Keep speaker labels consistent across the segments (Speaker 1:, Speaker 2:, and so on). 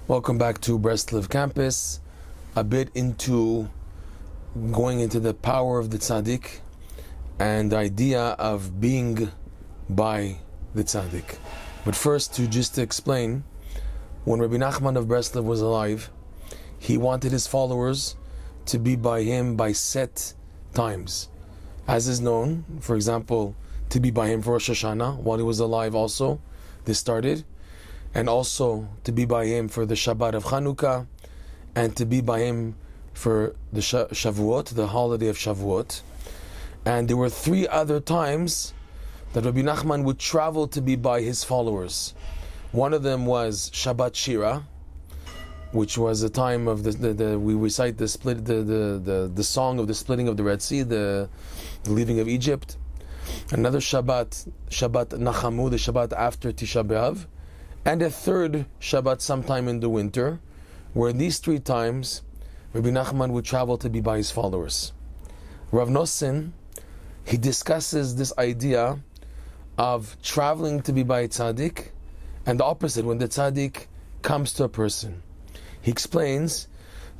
Speaker 1: Welcome back to Breslov campus. A bit into going into the power of the Tzadik and the idea of being by the Tzadik. But first, to explain, when Rebbe Nachman of Breslov was alive, he wanted his followers to be by him by set times. As is known, for example, to be by him for Rosh Hashanah while he was alive also, this started. And also to be by him for the Shabbat of Chanukah, and to be by him for the Shavuot, the holiday of Shavuot. And there were 3 other times that Rebbe Nachman would travel to be by his followers. One of them was Shabbat Shira, which was a time of we recite the song of the splitting of the Red Sea, the leaving of Egypt. Another Shabbat Nachamu, the Shabbat after Tisha B'Av. And a third Shabbat sometime in the winter, where these 3 times Rebbe Nachman would travel to be by his followers. Rav Nosson, he discusses this idea of traveling to be by a tzaddik, and the opposite, when the tzaddik comes to a person. He explains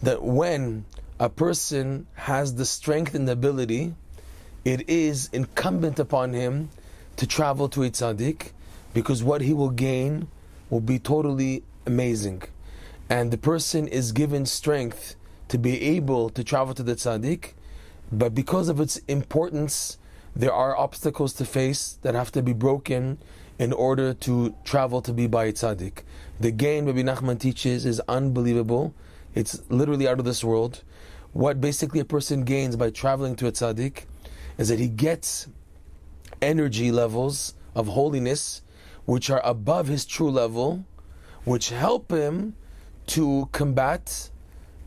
Speaker 1: that when a person has the strength and the ability, it is incumbent upon him to travel to a tzaddik, because what he will gain will be totally amazing. And the person is given strength to be able to travel to the tzaddik, but because of its importance, there are obstacles to face that have to be broken in order to travel to be by a tzaddik. The gain Rebbe Nachman teaches is unbelievable. It's literally out of this world. What basically a person gains by traveling to a tzaddik is that he gets energy levels of holiness which are above his true level, which help him to combat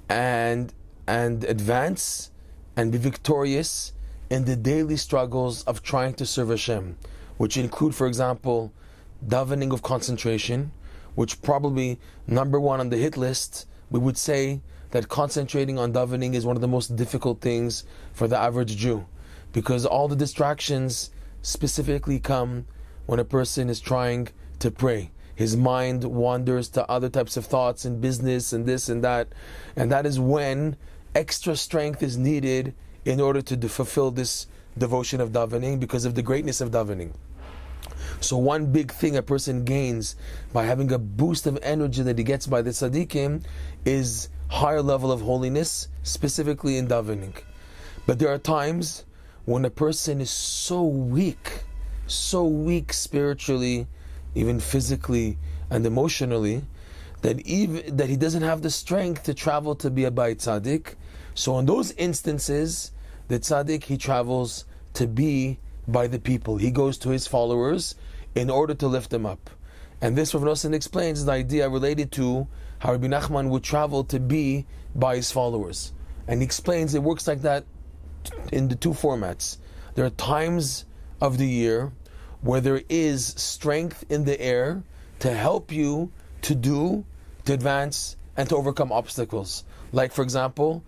Speaker 1: and advance and be victorious in the daily struggles of trying to serve Hashem, which include, for example, davening of concentration, which probably number 1 on the hit list. We would say that concentrating on davening is one of the most difficult things for the average Jew, because all the distractions specifically come when a person is trying to pray. His mind wanders to other types of thoughts and business and this and that is when extra strength is needed in order to fulfill this devotion of davening, because of the greatness of davening. So one big thing a person gains by having a boost of energy that he gets by the tzaddikim is higher level of holiness, specifically in davening. But there are times when a person is so weak spiritually, even physically and emotionally, that he doesn't have the strength to travel to be a Bayit Tzaddik. So in those instances, the Tzaddik, he travels to be by the people. He goes to his followers in order to lift them up. And this, Rav Nosson explains the idea related to how Rebbe Nachman would travel to be by his followers. And he explains it works like that in the 2 formats. There are times of the year where there is strength in the air to help you to advance, and to overcome obstacles. Like, for example,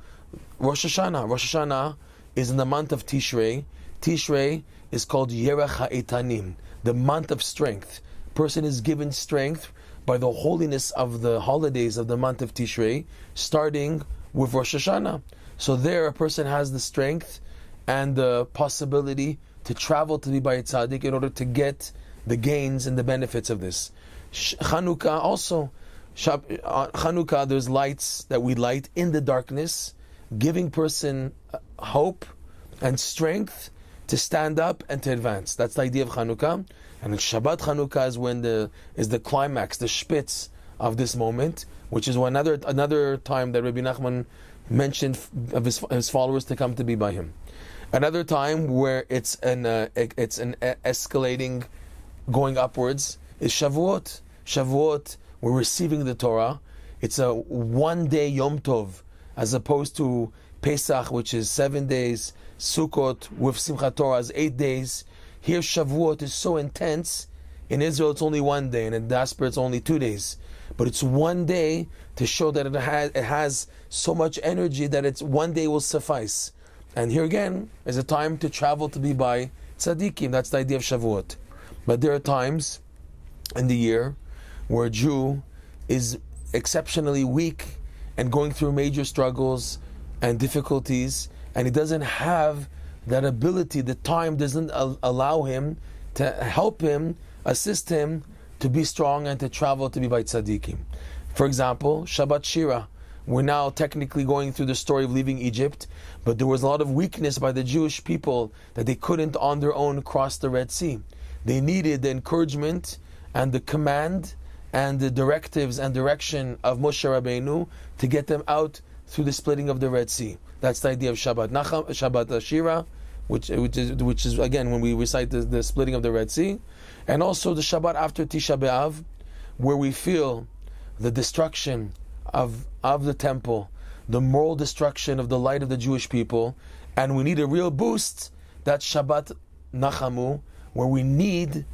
Speaker 1: Rosh Hashanah. Rosh Hashanah is in the month of Tishrei. Tishrei is called Yerach HaEtanim, the month of strength. Person is given strength by the holiness of the holidays of the month of Tishrei, starting with Rosh Hashanah. So there a person has the strength and the possibility to travel to be by a tzaddik in order to get the gains and the benefits of this. Chanukah also. Chanukah, there's lights that we light in the darkness, giving person hope and strength to stand up and to advance. That's the idea of Chanukah. And Shabbat Chanukah is when is the climax, the spitz of this moment, which is another time that Rebbe Nachman mentioned of his followers to come to be by him. Another time where it's an escalating, going upwards, is Shavuot. Shavuot, we're receiving the Torah. It's a 1-day Yom Tov, as opposed to Pesach, which is 7 days, Sukkot with Simchat Torah is 8 days. Here Shavuot is so intense. In Israel it's only 1 day, and in diaspora it's only 2 days. But it's 1 day to show that it has so much energy that it's 1 day will suffice. And here again is a time to travel to be by tzaddikim. That's the idea of Shavuot. But there are times in the year where a Jew is exceptionally weak and going through major struggles and difficulties, and he doesn't have that ability, the time doesn't allow him to help him, assist him to be strong and to travel to be by tzaddikim. For example, Shabbat Shira. We're now technically going through the story of leaving Egypt, but there was a lot of weakness by the Jewish people that they couldn't on their own cross the Red Sea. They needed the encouragement and the command and the directives and direction of Moshe Rabbeinu to get them out through the splitting of the Red Sea. That's the idea of Shabbat Shira, which is again when we recite the splitting of the Red Sea, and also the Shabbat after Tisha B'Av, where we feel the destruction of the temple, the moral destruction of the light of the Jewish people, and we need a real boost. That's Shabbat Nachamu, where we need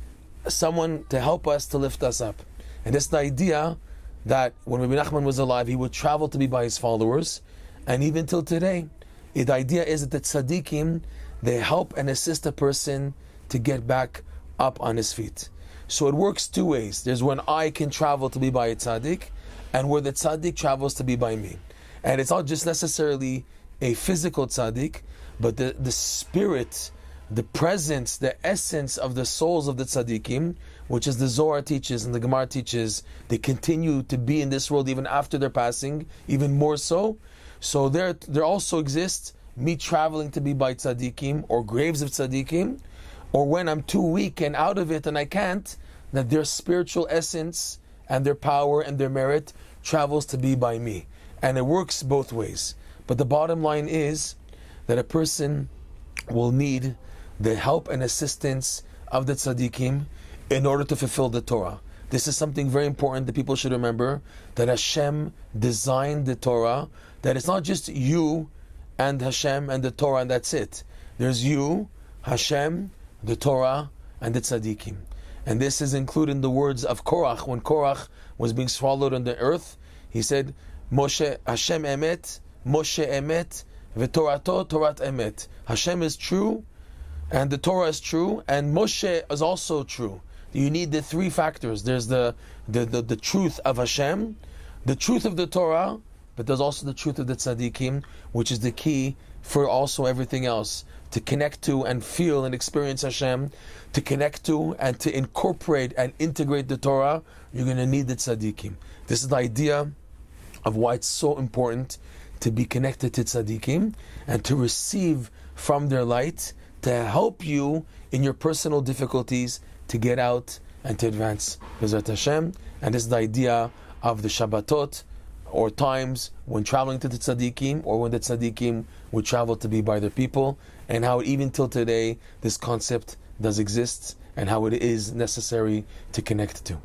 Speaker 1: someone to help us, to lift us up. And it's the idea that when Rebbe Nachman was alive, he would travel to be by his followers, and even till today, the idea is that the tzaddikim, they help and assist a person to get back up on his feet. So it works two ways. There's when I can travel to be by a tzaddik, and where the tzaddik travels to be by me. And it's not just necessarily a physical tzaddik, but the spirit, the presence, the essence of the souls of the tzaddikim, which is the Zohar teaches and the Gemara teaches, they continue to be in this world even after their passing, even more so. So there also exists me traveling to be by tzaddikim, or graves of tzaddikim, or when I'm too weak and out of it and I can't, that their spiritual essence and their power and their merit travels to be by me. And it works both ways. But the bottom line is that a person will need the help and assistance of the tzaddikim in order to fulfill the Torah. This is something very important that people should remember, that Hashem designed the Torah, that it's not just you and Hashem and the Torah and that's it. There's you, Hashem, the Torah, and the tzaddikim. And this is included in the words of Korach. When Korach was being swallowed on the earth, he said, Moshe, Hashem emet, Moshe emet, v'torato torat emet. Hashem is true, and the Torah is true, and Moshe is also true. You need the three factors. There's the truth of Hashem, the truth of the Torah, but there's also the truth of the tzaddikim, which is the key for also everything else. To connect to and feel and experience Hashem, to connect to and to incorporate and integrate the Torah, you're going to need the tzaddikim. This is the idea of why it's so important to be connected to tzaddikim and to receive from their light, to help you in your personal difficulties to get out and to advance. B'ezrat Hashem. And this is the idea of the Shabbatot, or times when traveling to the tzaddikim, or when the tzaddikim would travel to be by their people, and how even till today this concept does exist, and how it is necessary to connect to.